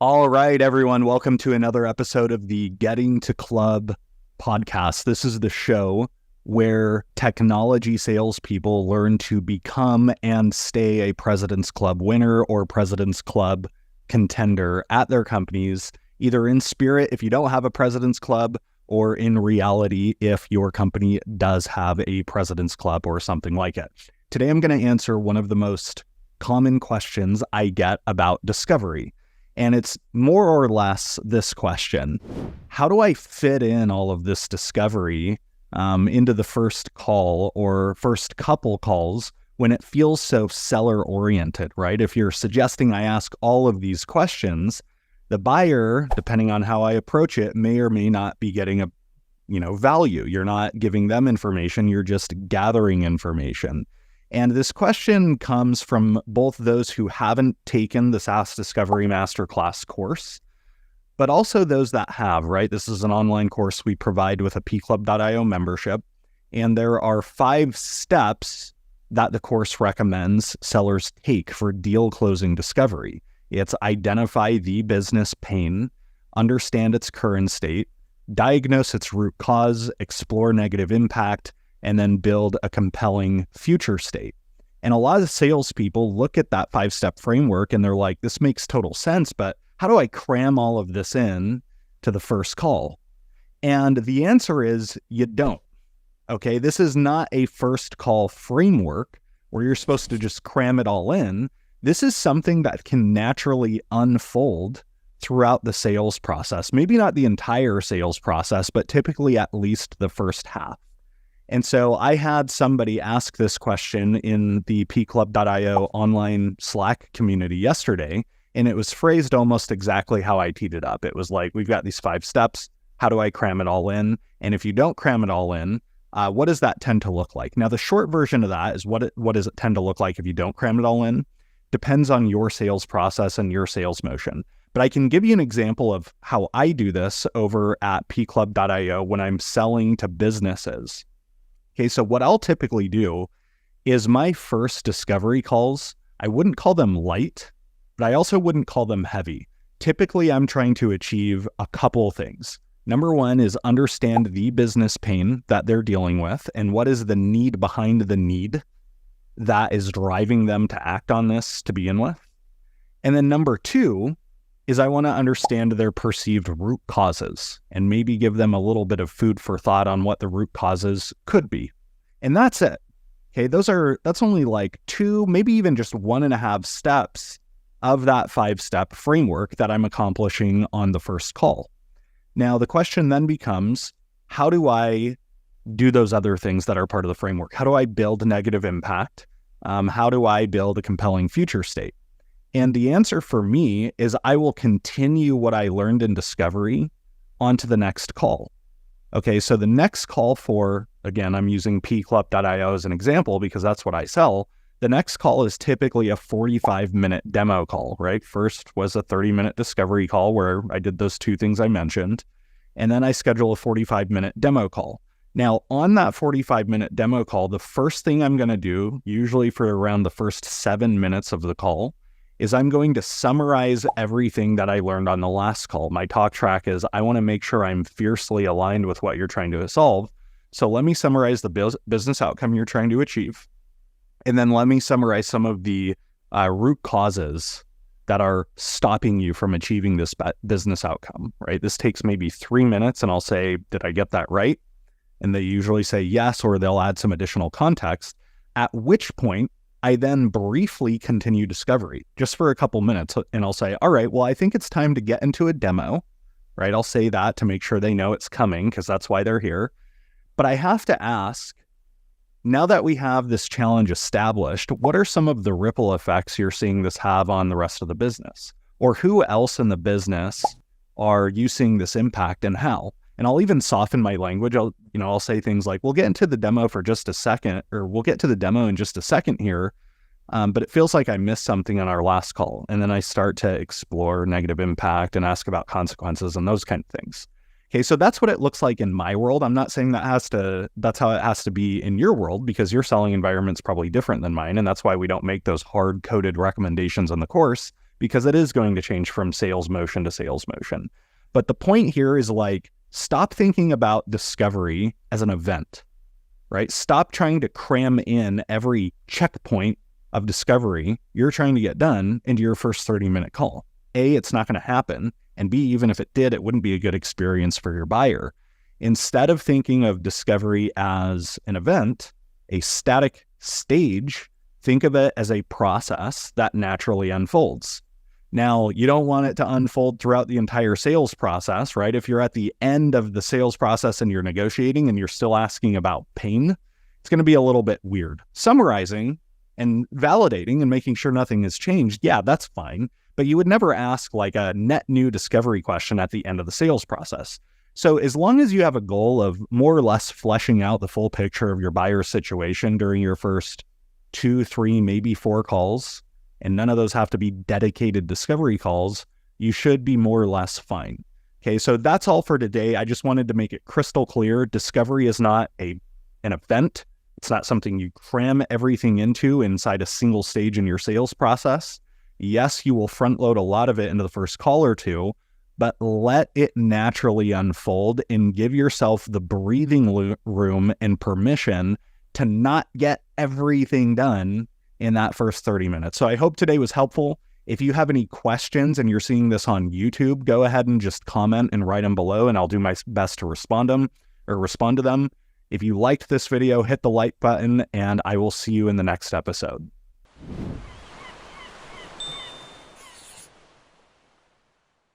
All right, everyone. Welcome to another episode of the Getting to Club podcast. This is the show where technology salespeople learn to become and stay a President's Club winner or President's Club contender at their companies, either in spirit if you don't have a President's Club, or in reality if your company does have a President's Club or something like it. Today, I'm going to answer one of the most common questions I get about discovery. And it's more or less this question: how do I fit in all of this discovery into the first call or first couple calls when it feels so seller oriented, right? If you're suggesting I ask all of these questions, the buyer, depending on how I approach it, may or may not be getting a value. You're not giving them information, you're just gathering information. And this question comes from both those who haven't taken the SaaS Discovery Masterclass course, but also those that have, right? This is an online course we provide with a pclub.io membership, and there are 5 steps that the course recommends sellers take for deal closing discovery. It's identify the business pain, understand its current state, diagnose its root cause, explore negative impact, and then build a compelling future state. And a lot of salespeople look at that 5-step framework and they're like, this makes total sense, but how do I cram all of this in to the first call? And the answer is you don't. Okay, this is not a first call framework where you're supposed to just cram it all in. This is something that can naturally unfold throughout the sales process. Maybe not the entire sales process, but typically at least the first half. And so I had somebody ask this question in the pclub.io online Slack community yesterday, and it was phrased almost exactly how I teed it up. It was like, we've got these 5 steps. How do I cram it all in? And if you don't cram it all in, what does that tend to look like? Now, the short version of that is what does it tend to look like if you don't cram it all in? Depends on your sales process and your sales motion. But I can give you an example of how I do this over at pclub.io when I'm selling to businesses. Okay, so what I'll typically do is my first discovery calls, I wouldn't call them light, but I also wouldn't call them heavy. Typically, I'm trying to achieve a couple things. Number one is understand the business pain that they're dealing with and what is the need behind the need that is driving them to act on this to begin with. And then number 2 is I want to understand their perceived root causes and maybe give them a little bit of food for thought on what the root causes could be. And that's it. Okay, that's only like 2, maybe even just 1.5 steps of that 5-step framework that I'm accomplishing on the first call. Now, the question then becomes, how do I do those other things that are part of the framework? How do I build negative impact? How do I build a compelling future state? And the answer for me is I will continue what I learned in discovery onto the next call. Okay, so the next call for, again, I'm using pclub.io as an example because that's what I sell. The next call is typically a 45-minute demo call, right? First was a 30-minute discovery call where I did those 2 things I mentioned. And then I schedule a 45-minute demo call. Now, on that 45-minute demo call, the first thing I'm going to do, usually for around the first 7 minutes of the call, is I'm going to summarize everything that I learned on the last call. My talk track is I want to make sure I'm fiercely aligned with what you're trying to solve. So let me summarize the business outcome you're trying to achieve. And then let me summarize some of the root causes that are stopping you from achieving this business outcome, right? This takes maybe 3 minutes and I'll say, did I get that right? And they usually say yes, or they'll add some additional context, at which point I then briefly continue discovery just for a couple minutes. And I'll say, all right, well, I think it's time to get into a demo, right? I'll say that to make sure they know it's coming because that's why they're here. But I have to ask, now that we have this challenge established, what are some of the ripple effects you're seeing this have on the rest of the business? Or who else in the business are you seeing this impact and how? And I'll even soften my language. I'll say things like, we'll get into the demo for just a second, or we'll get to the demo in just a second here. But it feels like I missed something on our last call. And then I start to explore negative impact and ask about consequences and those kind of things. Okay, so that's what it looks like in my world. I'm not saying that's how it has to be in your world, because your selling environment's probably different than mine. And that's why we don't make those hard-coded recommendations in the course, because it is going to change from sales motion to sales motion. But the point here is like, stop thinking about discovery as an event, right? Stop trying to cram in every checkpoint of discovery you're trying to get done into your first 30-minute call. A, it's not going to happen. And B, even if it did, it wouldn't be a good experience for your buyer. Instead of thinking of discovery as an event, a static stage, think of it as a process that naturally unfolds. Now, you don't want it to unfold throughout the entire sales process, right? If you're at the end of the sales process and you're negotiating and you're still asking about pain, it's going to be a little bit weird. Summarizing and validating and making sure nothing has changed, yeah, that's fine. But you would never ask like a net new discovery question at the end of the sales process. So as long as you have a goal of more or less fleshing out the full picture of your buyer's situation during your first 2, 3, maybe 4 calls, and none of those have to be dedicated discovery calls, you should be more or less fine. Okay, so that's all for today. I just wanted to make it crystal clear. Discovery is not an event. It's not something you cram everything into inside a single stage in your sales process. Yes, you will front load a lot of it into the first call or two, but let it naturally unfold and give yourself the breathing room and permission to not get everything done in that first 30 minutes. So I hope today was helpful. If you have any questions and you're seeing this on YouTube, go ahead and just comment and write them below, and I'll do my best to respond to them. If you liked this video, hit the like button, and I will see you in the next episode.